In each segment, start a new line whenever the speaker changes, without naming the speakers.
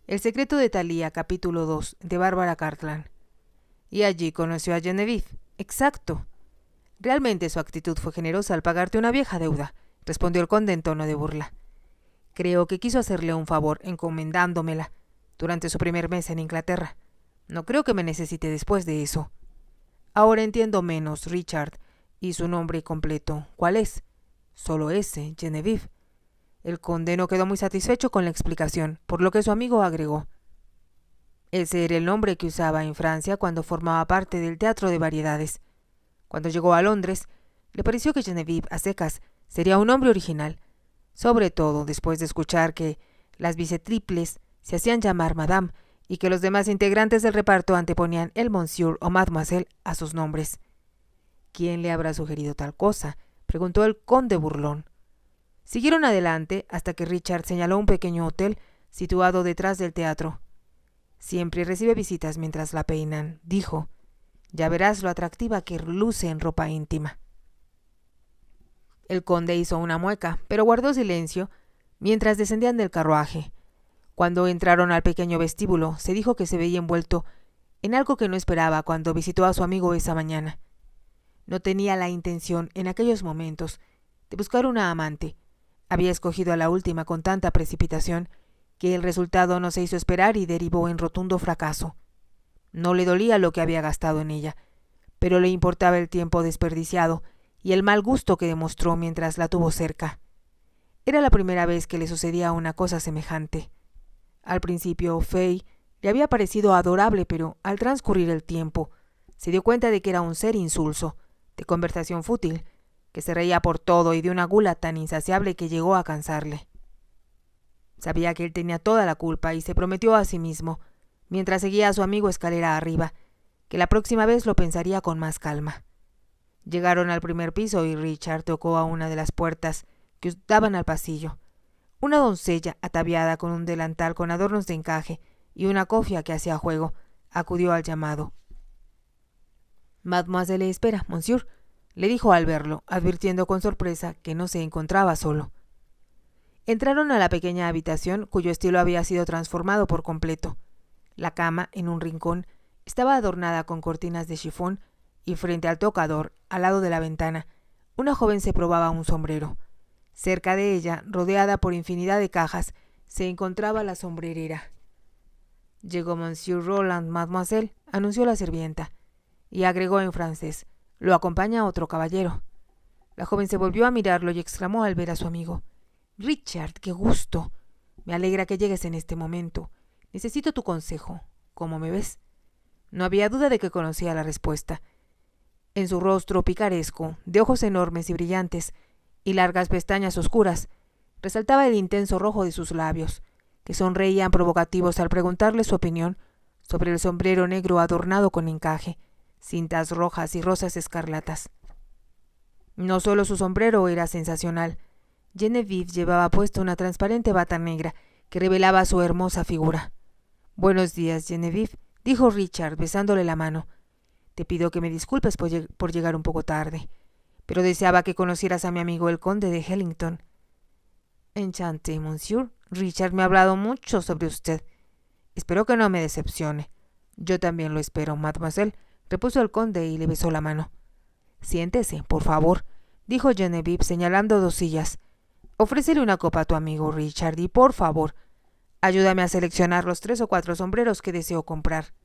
El secreto de Thalía, capítulo 2, de Bárbara Cartland. Y allí conoció a Genevieve. Exacto. Realmente su actitud fue generosa al pagarte una vieja deuda, respondió el conde en tono de burla. Creo que quiso hacerle un favor encomendándomela durante su primer mes en Inglaterra. No creo que me necesite después de eso. Ahora entiendo menos, Richard. ¿Y su nombre completo cuál es? Solo ese, Genevieve. El conde no quedó muy satisfecho con la explicación, por lo que su amigo agregó: ese era el nombre que usaba en Francia cuando formaba parte del teatro de variedades. Cuando llegó a Londres, le pareció que Genevieve a secas sería un nombre original, sobre todo después de escuchar que las vicetriples se hacían llamar Madame y que los demás integrantes del reparto anteponían el Monsieur o Mademoiselle a sus nombres. ¿Quién le habrá sugerido tal cosa?, preguntó el conde burlón. Siguieron adelante hasta que Richard señaló un pequeño hotel situado detrás del teatro. Siempre recibe visitas mientras la peinan, dijo. Ya verás lo atractiva que luce en ropa íntima. El conde hizo una mueca, pero guardó silencio mientras descendían del carruaje. Cuando entraron al pequeño vestíbulo, se dijo que se veía envuelto en algo que no esperaba cuando visitó a su amigo esa mañana. No tenía la intención, en aquellos momentos, de buscar una amante. Había escogido a la última con tanta precipitación que el resultado no se hizo esperar y derivó en rotundo fracaso. No le dolía lo que había gastado en ella, pero le importaba el tiempo desperdiciado y el mal gusto que demostró mientras la tuvo cerca. Era la primera vez que le sucedía una cosa semejante. Al principio, Fay le había parecido adorable, pero al transcurrir el tiempo se dio cuenta de que era un ser insulso, de conversación fútil, que se reía por todo y de una gula tan insaciable que llegó a cansarle. Sabía que él tenía toda la culpa y se prometió a sí mismo, mientras seguía a su amigo escalera arriba, que la próxima vez lo pensaría con más calma. Llegaron al primer piso y Richard tocó a una de las puertas que daban al pasillo. Una doncella, ataviada con un delantal con adornos de encaje y una cofia que hacía juego, acudió al llamado. «Mademoiselle le espera, monsieur», le dijo al verlo, advirtiendo con sorpresa que no se encontraba solo. Entraron a la pequeña habitación, cuyo estilo había sido transformado por completo. La cama, en un rincón, estaba adornada con cortinas de chifón y frente al tocador, al lado de la ventana, una joven se probaba un sombrero. Cerca de ella, rodeada por infinidad de cajas, se encontraba la sombrerera. «Llegó Monsieur Roland, mademoiselle», anunció la sirvienta, y agregó en francés: «Lo acompaña otro caballero». La joven se volvió a mirarlo y exclamó al ver a su amigo: «Richard, qué gusto. Me alegra que llegues en este momento. Necesito tu consejo. ¿Cómo me ves?». No había duda de que conocía la respuesta. En su rostro picaresco, de ojos enormes y brillantes, y largas pestañas oscuras, resaltaba el intenso rojo de sus labios, que sonreían provocativos al preguntarle su opinión sobre el sombrero negro adornado con encaje, cintas rojas y rosas escarlatas. No solo su sombrero era sensacional. Genevieve llevaba puesta una transparente bata negra que revelaba su hermosa figura. «Buenos días, Genevieve», dijo Richard, besándole la mano. «Te pido que me disculpes por llegar un poco tarde, pero deseaba que conocieras a mi amigo el conde de Hellington». «Enchanté, monsieur. Richard me ha hablado mucho sobre usted. Espero que no me decepcione». «Yo también lo espero, mademoiselle», repuso el conde y le besó la mano. «Siéntese, por favor», dijo Genevieve señalando dos sillas. «Ofrécele una copa a tu amigo Richard y, por favor, ayúdame a seleccionar los 3 o 4 sombreros que deseo comprar».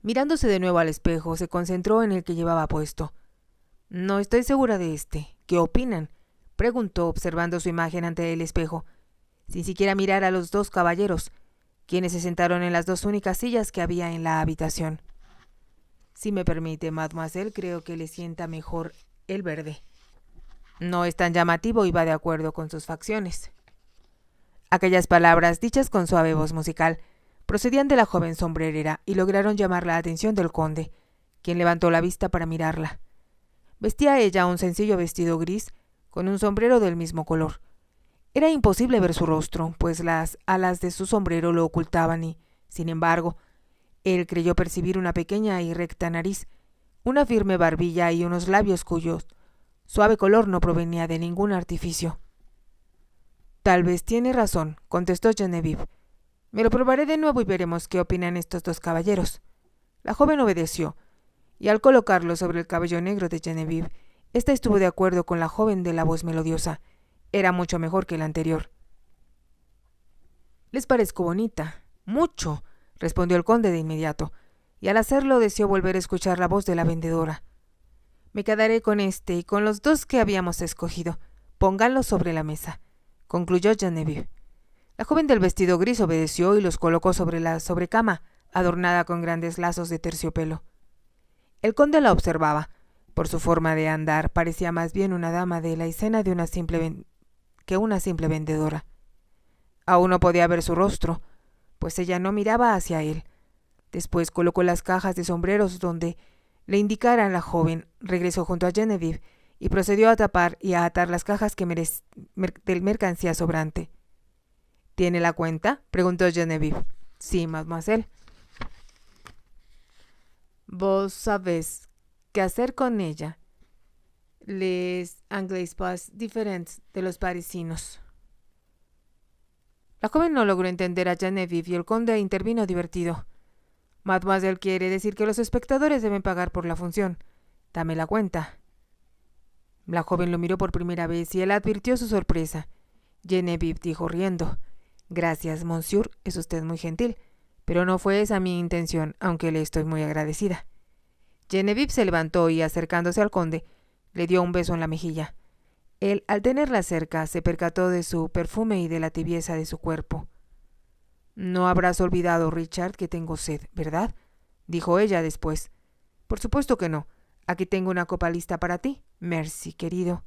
Mirándose de nuevo al espejo, se concentró en el que llevaba puesto. «No estoy segura de este. ¿Qué opinan?», preguntó, observando su imagen ante el espejo, sin siquiera mirar a los 2 caballeros, quienes se sentaron en las 2 únicas sillas que había en la habitación. «Si me permite, mademoiselle, creo que le sienta mejor el verde. No es tan llamativo y va de acuerdo con sus facciones». Aquellas palabras, dichas con suave voz musical, procedían de la joven sombrerera y lograron llamar la atención del conde, quien levantó la vista para mirarla. Vestía ella un sencillo vestido gris con un sombrero del mismo color. Era imposible ver su rostro, pues las alas de su sombrero lo ocultaban y, sin embargo, él creyó percibir una pequeña y recta nariz, una firme barbilla y unos labios cuyo suave color no provenía de ningún artificio. «Tal vez tiene razón», contestó Genevieve. Me lo probaré de nuevo y veremos qué opinan estos dos caballeros. La joven obedeció, y al colocarlo sobre el cabello negro de Genevieve, ésta estuvo de acuerdo con la joven de la voz melodiosa. Era mucho mejor que la anterior. «Les parezco bonita». «Mucho», respondió el conde de inmediato, y al hacerlo deseó volver a escuchar la voz de la vendedora. «Me quedaré con este y con los dos que habíamos escogido. Pónganlos sobre la mesa», concluyó Genevieve. La joven del vestido gris obedeció y los colocó sobre la sobrecama, adornada con grandes lazos de terciopelo. El conde la observaba. Por su forma de andar, parecía más bien una dama de la escena que una simple vendedora. Aún no podía ver su rostro, pues ella no miraba hacia él. Después colocó las cajas de sombreros donde le indicara la joven, regresó junto a Genevieve y procedió a tapar y a atar las cajas de mercancía sobrante. «¿Tiene la cuenta?», preguntó Genevieve. «Sí, mademoiselle». «¿Vos sabés qué hacer con ella?» «Les anglais pas diferentes de los parisinos». La joven no logró entender a Genevieve y el conde intervino divertido. «Mademoiselle quiere decir que los espectadores deben pagar por la función. Dame la cuenta». La joven lo miró por primera vez y él advirtió su sorpresa. Genevieve dijo riendo: «Gracias, monsieur, es usted muy gentil, pero no fue esa mi intención, aunque le estoy muy agradecida». Genevieve se levantó y, acercándose al conde, le dio un beso en la mejilla. Él, al tenerla cerca, se percató de su perfume y de la tibieza de su cuerpo. «No habrás olvidado, Richard, que tengo sed, ¿verdad?», dijo ella después. «Por supuesto que no. Aquí tengo una copa lista para ti. Merci, querido».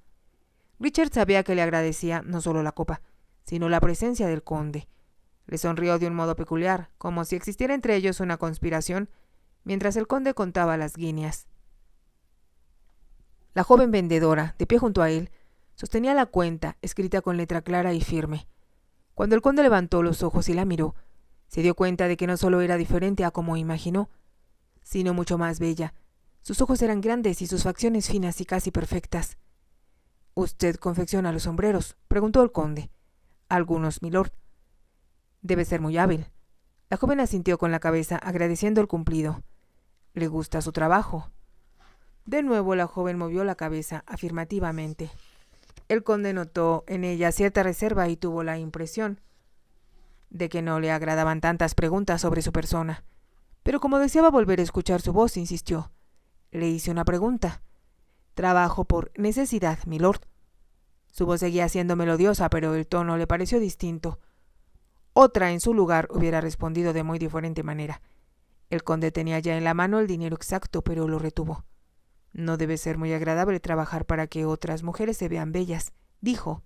Richard sabía que le agradecía no solo la copa, sino la presencia del conde. Le sonrió de un modo peculiar, como si existiera entre ellos una conspiración, mientras el conde contaba las guineas. La joven vendedora, de pie junto a él, sostenía la cuenta, escrita con letra clara y firme. Cuando el conde levantó los ojos y la miró, se dio cuenta de que no solo era diferente a como imaginó, sino mucho más bella. Sus ojos eran grandes y sus facciones finas y casi perfectas. «¿Usted confecciona los sombreros?», preguntó el conde. «Algunos, milord». «Debe ser muy hábil». La joven asintió con la cabeza, agradeciendo el cumplido. «¿Le gusta su trabajo?». De nuevo la joven movió la cabeza afirmativamente. El conde notó en ella cierta reserva y tuvo la impresión de que no le agradaban tantas preguntas sobre su persona. Pero como deseaba volver a escuchar su voz, insistió. «Le hice una pregunta». «Trabajo por necesidad, milord». Su voz seguía siendo melodiosa, pero el tono le pareció distinto. Otra, en su lugar, hubiera respondido de muy diferente manera. El conde tenía ya en la mano el dinero exacto, pero lo retuvo. «No debe ser muy agradable trabajar para que otras mujeres se vean bellas», dijo.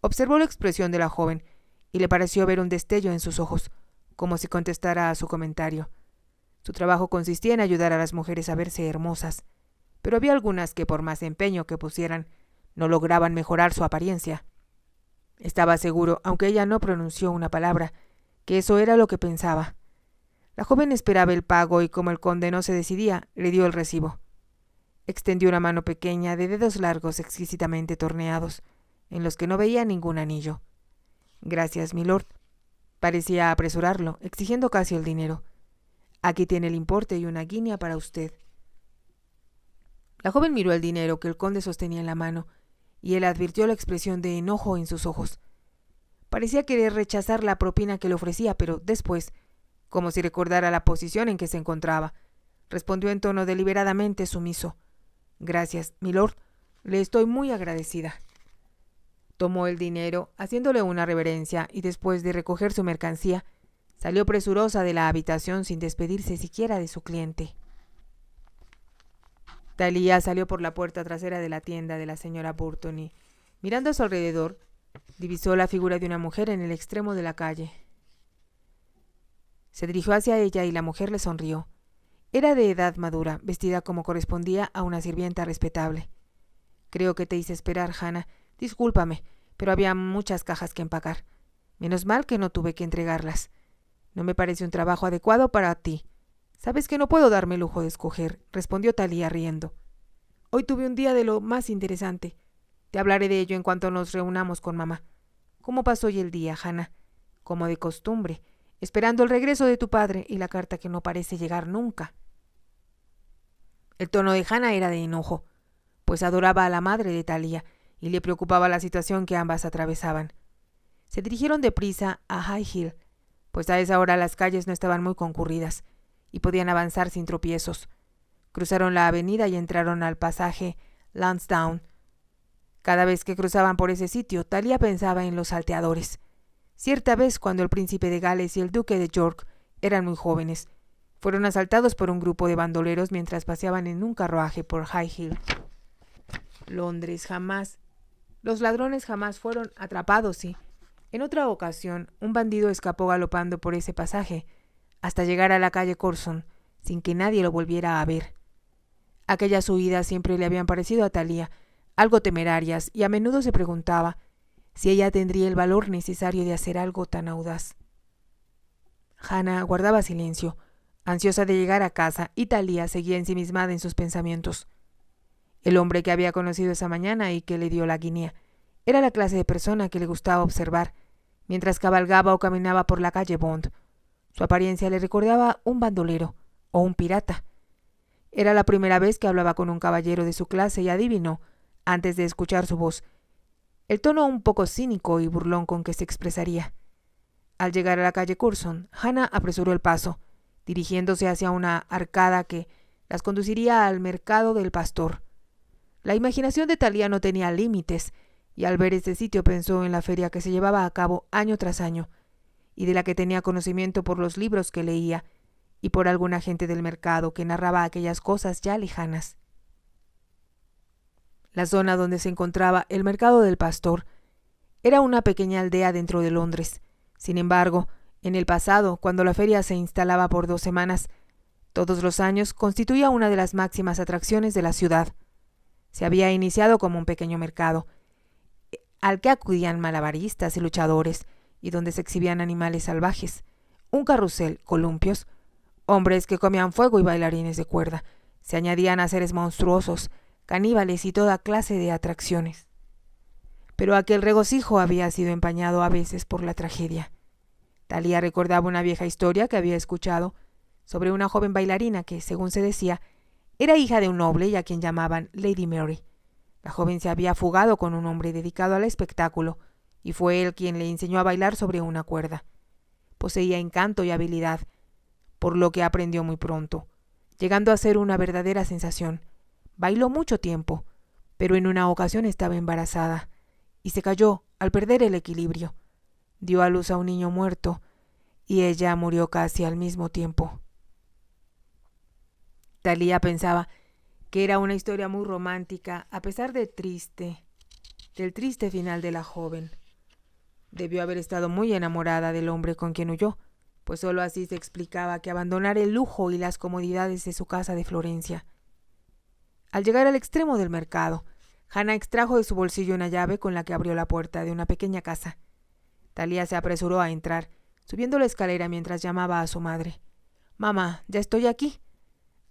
Observó la expresión de la joven y le pareció ver un destello en sus ojos, como si contestara a su comentario. Su trabajo consistía en ayudar a las mujeres a verse hermosas, pero había algunas que, por más empeño que pusieran, no lograban mejorar su apariencia. Estaba seguro, aunque ella no pronunció una palabra, que eso era lo que pensaba. La joven esperaba el pago y, como el conde no se decidía, le dio el recibo. Extendió una mano pequeña de dedos largos exquisitamente torneados, en los que no veía ningún anillo. «Gracias, milord». Parecía apresurarlo, exigiendo casi el dinero. «Aquí tiene el importe y una guinea para usted». La joven miró el dinero que el conde sostenía en la mano, y él advirtió la expresión de enojo en sus ojos. Parecía querer rechazar la propina que le ofrecía, pero después, como si recordara la posición en que se encontraba, respondió en tono deliberadamente sumiso. «Gracias, milord. Le estoy muy agradecida». Tomó el dinero, haciéndole una reverencia, y después de recoger su mercancía, salió presurosa de la habitación sin despedirse siquiera de su cliente. Thalía salió por la puerta trasera de la tienda de la señora Burton y, mirando a su alrededor, divisó la figura de una mujer en el extremo de la calle. Se dirigió hacia ella y la mujer le sonrió. Era de edad madura, vestida como correspondía a una sirvienta respetable. «Creo que te hice esperar, Hannah. Discúlpame, pero había muchas cajas que empacar. Menos mal que no tuve que entregarlas. No me parece un trabajo adecuado para ti. Sabes que no puedo darme el lujo de escoger», respondió Thalía riendo. «Hoy tuve un día de lo más interesante. Te hablaré de ello en cuanto nos reunamos con mamá. ¿Cómo pasó hoy el día, Hannah?» «Como de costumbre. esperando el regreso de tu padre y la carta que no parece llegar nunca. El tono de Hannah era de enojo, pues adoraba a la madre de Thalia y le preocupaba la situación que ambas atravesaban. Se dirigieron deprisa a High Hill, pues a esa hora las calles no estaban muy concurridas y podían avanzar sin tropiezos. Cruzaron la avenida y entraron al pasaje Lansdowne. Cada vez que cruzaban por ese sitio, Thalia pensaba en los salteadores. Cierta vez, cuando el príncipe de Gales y el duque de York eran muy jóvenes, fueron asaltados por un grupo de bandoleros mientras paseaban en un carruaje por High Hill. Londres jamás. Los ladrones jamás fueron atrapados y, en otra ocasión, un bandido escapó galopando por ese pasaje hasta llegar a la calle Corson sin que nadie lo volviera a ver. Aquellas huidas siempre le habían parecido a Thalia algo temerarias y a menudo se preguntaba si ella tendría el valor necesario de hacer algo tan audaz. Hannah guardaba silencio, ansiosa de llegar a casa, y Thalia seguía ensimismada en sus pensamientos. El hombre que había conocido esa mañana y que le dio la guinea era la clase de persona que le gustaba observar mientras cabalgaba o caminaba por la calle Bond. Su apariencia le recordaba un bandolero o un pirata. Era la primera vez que hablaba con un caballero de su clase y adivinó, antes de escuchar su voz, el tono un poco cínico y burlón con que se expresaría. Al llegar a la calle Curson, Hannah apresuró el paso, dirigiéndose hacia una arcada que las conduciría al mercado del pastor. La imaginación de Thalia no tenía límites, y al ver este sitio pensó en la feria que se llevaba a cabo año tras año, y de la que tenía conocimiento por los libros que leía, y por alguna gente del mercado que narraba aquellas cosas ya lejanas. La zona donde se encontraba el mercado del pastor era una pequeña aldea dentro de Londres. Sin embargo, en el pasado, cuando la feria se instalaba por 2 semanas, todos los años constituía una de las máximas atracciones de la ciudad. Se había iniciado como un pequeño mercado, al que acudían malabaristas y luchadores, y donde se exhibían animales salvajes, un carrusel, columpios, hombres que comían fuego y bailarines de cuerda. Se añadían a seres monstruosos, caníbales y toda clase de atracciones. Pero aquel regocijo había sido empañado a veces por la tragedia. Thalia recordaba una vieja historia que había escuchado sobre una joven bailarina que, según se decía, era hija de un noble y a quien llamaban Lady Mary. La joven se había fugado con un hombre dedicado al espectáculo, y fue él quien le enseñó a bailar sobre una cuerda. Poseía encanto y habilidad, por lo que aprendió muy pronto, llegando a ser una verdadera sensación. Bailó mucho tiempo, pero en una ocasión estaba embarazada, y se cayó al perder el equilibrio. Dio a luz a un niño muerto, y ella murió casi al mismo tiempo. Thalia pensaba que era una historia muy romántica, a pesar del triste final de la joven. Debió haber estado muy enamorada del hombre con quien huyó, pues sólo así se explicaba que abandonara el lujo y las comodidades de su casa de Florencia. Al llegar al extremo del mercado, Hannah extrajo de su bolsillo una llave con la que abrió la puerta de una pequeña casa. Thalia se apresuró a entrar, subiendo la escalera mientras llamaba a su madre. «Mamá, ya estoy aquí».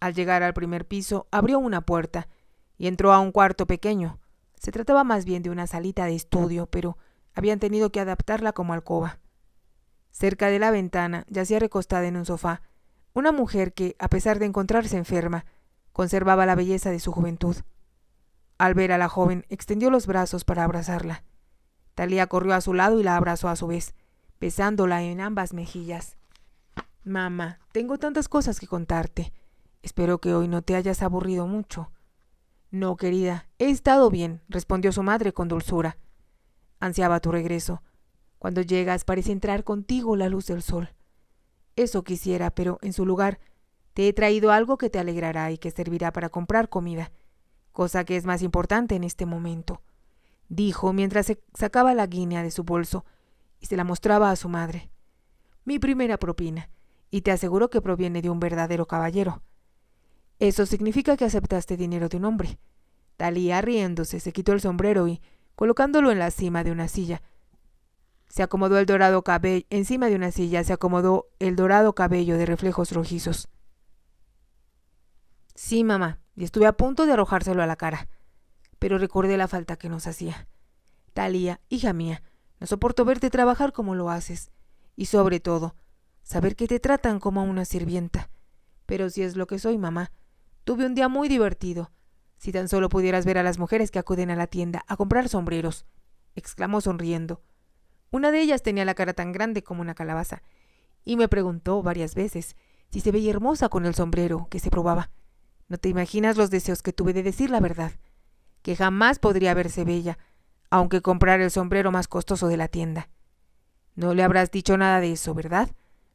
Al llegar al primer piso, abrió una puerta y entró a un cuarto pequeño. Se trataba más bien de una salita de estudio, pero habían tenido que adaptarla como alcoba. Cerca de la ventana yacía recostada en un sofá una mujer que, a pesar de encontrarse enferma, conservaba la belleza de su juventud. Al ver a la joven, extendió los brazos para abrazarla. Thalia corrió a su lado y la abrazó a su vez, besándola en ambas mejillas. «Mamá, tengo tantas cosas que contarte. Espero que hoy no te hayas aburrido mucho». «No, querida, he estado bien», respondió su madre con dulzura. «Ansiaba tu regreso. Cuando llegas parece entrar contigo la luz del sol. Eso quisiera, pero en su lugar te he traído algo que te alegrará y que servirá para comprar comida, cosa que es más importante en este momento», dijo mientras se sacaba la guinea de su bolso y se la mostraba a su madre. «Mi primera propina, y te aseguro que proviene de un verdadero caballero. Eso significa que aceptaste dinero de un hombre». Thalia, riéndose, se quitó el sombrero y, colocándolo en la cima de una silla, encima de una silla se acomodó el dorado cabello de reflejos rojizos. «Sí, mamá, y estuve a punto de arrojárselo a la cara, pero recordé la falta que nos hacía. Thalia, hija mía, no soporto verte trabajar como lo haces, y sobre todo, saber que te tratan como a una sirvienta. Pero si es lo que soy, mamá. Tuve un día muy divertido. Si tan solo pudieras ver a las mujeres que acuden a la tienda a comprar sombreros, exclamó sonriendo. Una de ellas tenía la cara tan grande como una calabaza, y me preguntó varias veces si se veía hermosa con el sombrero que se probaba. No te imaginas los deseos que tuve de decir la verdad, que jamás podría verse bella, aunque comprara el sombrero más costoso de la tienda. No le habrás dicho nada de eso, ¿verdad?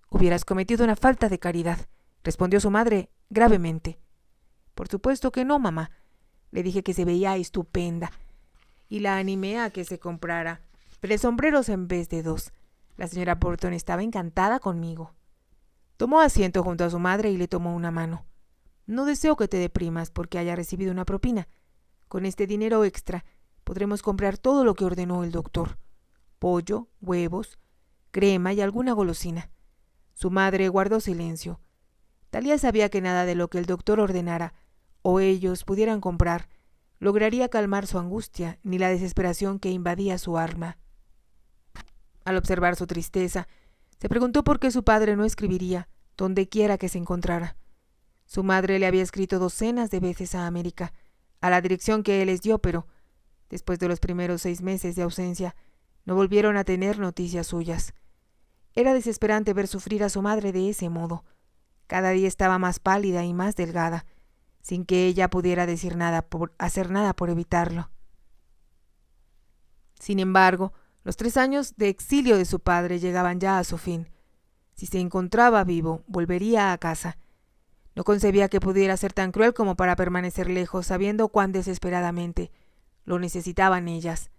Hubieras cometido una falta de caridad, respondió su madre gravemente. Por supuesto que no, mamá. Le dije que se veía estupenda y la animé a que se comprara 3 sombreros en vez de 2. La señora Burton estaba encantada conmigo. Tomó asiento junto a su madre y le tomó una mano. No deseo que te deprimas porque haya recibido una propina. Con este dinero extra podremos comprar todo lo que ordenó el doctor: pollo, huevos, crema y alguna golosina. Su madre guardó silencio. Talia sabía que nada de lo que el doctor ordenara o ellos pudieran comprar lograría calmar su angustia ni la desesperación que invadía su alma. Al observar su tristeza, se preguntó por qué su padre no escribiría donde quiera que se encontrara. Su madre le había escrito docenas de veces a América, a la dirección que él les dio, pero después de los primeros 6 meses de ausencia, no volvieron a tener noticias suyas. Era desesperante ver sufrir a su madre de ese modo. Cada día estaba más pálida y más delgada, sin que ella pudiera hacer nada por evitarlo. Sin embargo, los 3 años de exilio de su padre llegaban ya a su fin. Si se encontraba vivo, volvería a casa. No concebía que pudiera ser tan cruel como para permanecer lejos, sabiendo cuán desesperadamente lo necesitaban ellas.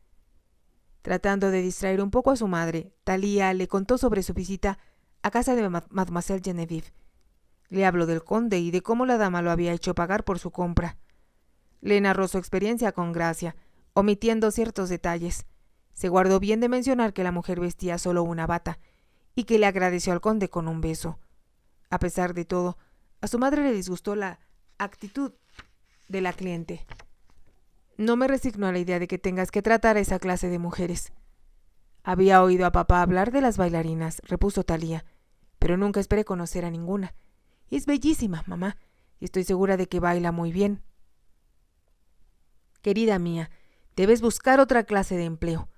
Tratando de distraer un poco a su madre, Talia le contó sobre su visita a casa de Mademoiselle Genevieve. Le habló del conde y de cómo la dama lo había hecho pagar por su compra. Le narró su experiencia con gracia, omitiendo ciertos detalles. Se guardó bien de mencionar que la mujer vestía solo una bata y que le agradeció al conde con un beso. A pesar de todo, a su madre le disgustó la actitud de la cliente. No me resigno a la idea de que tengas que tratar a esa clase de mujeres. Había oído a papá hablar de las bailarinas, repuso Talia, pero nunca esperé conocer a ninguna. Es bellísima, mamá, y estoy segura de que baila muy bien. Querida mía, debes buscar otra clase de empleo.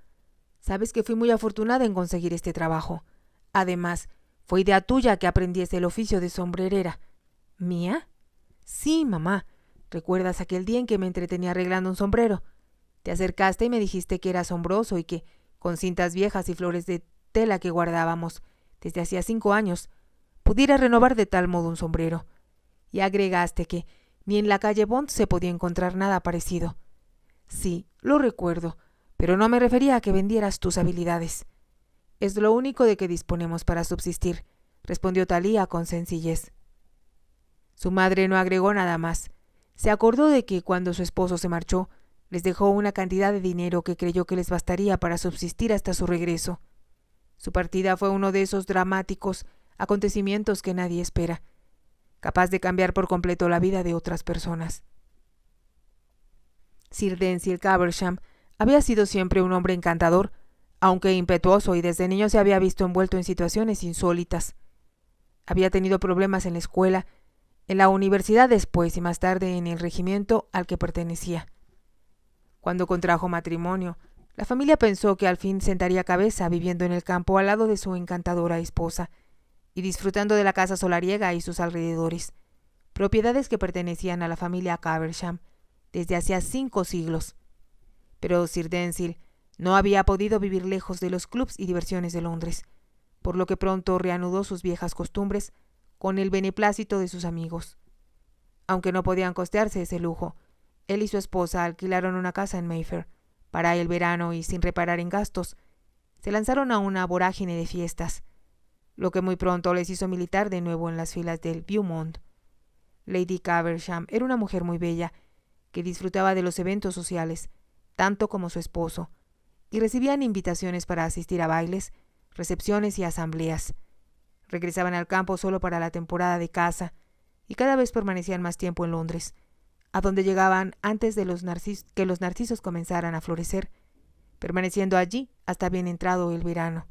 Sabes que fui muy afortunada en conseguir este trabajo. Además, fue idea tuya que aprendiese el oficio de sombrerera. ¿Mía? Sí, mamá. ¿Recuerdas aquel día en que me entretenía arreglando un sombrero? Te acercaste y me dijiste que era asombroso y que, con cintas viejas y flores de tela que guardábamos desde hacía 5 años, pudiera renovar de tal modo un sombrero. Y agregaste que ni en la calle Bond se podía encontrar nada parecido. Sí, lo recuerdo, pero no me refería a que vendieras tus habilidades. Es lo único de que disponemos para subsistir, respondió Talia con sencillez. Su madre no agregó nada más. Se acordó de que cuando su esposo se marchó, les dejó una cantidad de dinero que creyó que les bastaría para subsistir hasta su regreso. Su partida fue uno de esos dramáticos acontecimientos que nadie espera, capaz de cambiar por completo la vida de otras personas. Sir Denzil Caversham había sido siempre un hombre encantador, aunque impetuoso, y desde niño se había visto envuelto en situaciones insólitas. Había tenido problemas en la escuela, en la universidad después y más tarde en el regimiento al que pertenecía. Cuando contrajo matrimonio, la familia pensó que al fin sentaría cabeza viviendo en el campo al lado de su encantadora esposa y disfrutando de la casa solariega y sus alrededores, propiedades que pertenecían a la familia Caversham desde hacía 5 siglos. Pero Sir Denzil no había podido vivir lejos de los clubs y diversiones de Londres, por lo que pronto reanudó sus viejas costumbres con el beneplácito de sus amigos. Aunque no podían costearse ese lujo, él y su esposa alquilaron una casa en Mayfair para el verano y, sin reparar en gastos, se lanzaron a una vorágine de fiestas, lo que muy pronto les hizo militar de nuevo en las filas del Beaumont. Lady Caversham era una mujer muy bella, que disfrutaba de los eventos sociales, tanto como su esposo, y recibían invitaciones para asistir a bailes, recepciones y asambleas. Regresaban al campo solo para la temporada de caza, y cada vez permanecían más tiempo en Londres, a donde llegaban antes de que los narcisos comenzaran a florecer, permaneciendo allí hasta bien entrado el verano.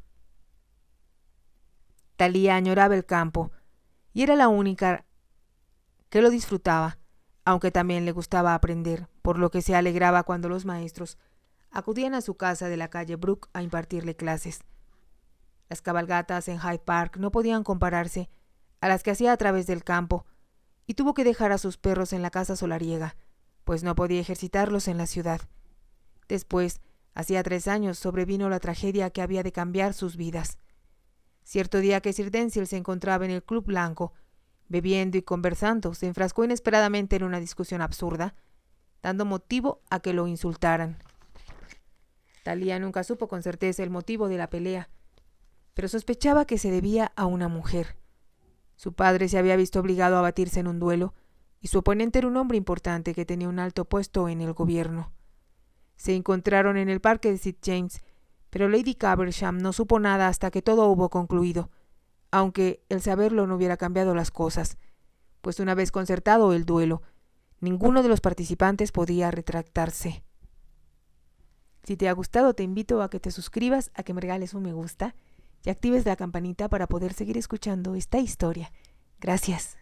Thalía añoraba el campo, y era la única que lo disfrutaba, aunque también le gustaba aprender, por lo que se alegraba cuando los maestros acudían a su casa de la calle Brook a impartirle clases. Las cabalgatas en Hyde Park no podían compararse a las que hacía a través del campo, y tuvo que dejar a sus perros en la casa solariega, pues no podía ejercitarlos en la ciudad. Después, hacía 3 años, sobrevino la tragedia que había de cambiar sus vidas. Cierto día que Sir Denzil se encontraba en el Club Blanco, bebiendo y conversando, se enfrascó inesperadamente en una discusión absurda, dando motivo a que lo insultaran. Thalía nunca supo con certeza el motivo de la pelea, pero sospechaba que se debía a una mujer. Su padre se había visto obligado a batirse en un duelo, y su oponente era un hombre importante que tenía un alto puesto en el gobierno. Se encontraron en el parque de St. James, pero Lady Caversham no supo nada hasta que todo hubo concluido, aunque el saberlo no hubiera cambiado las cosas, pues una vez concertado el duelo, ninguno de los participantes podía retractarse. Si te ha gustado, te invito a que te suscribas, a que me regales un me gusta y actives la campanita para poder seguir escuchando esta historia. Gracias.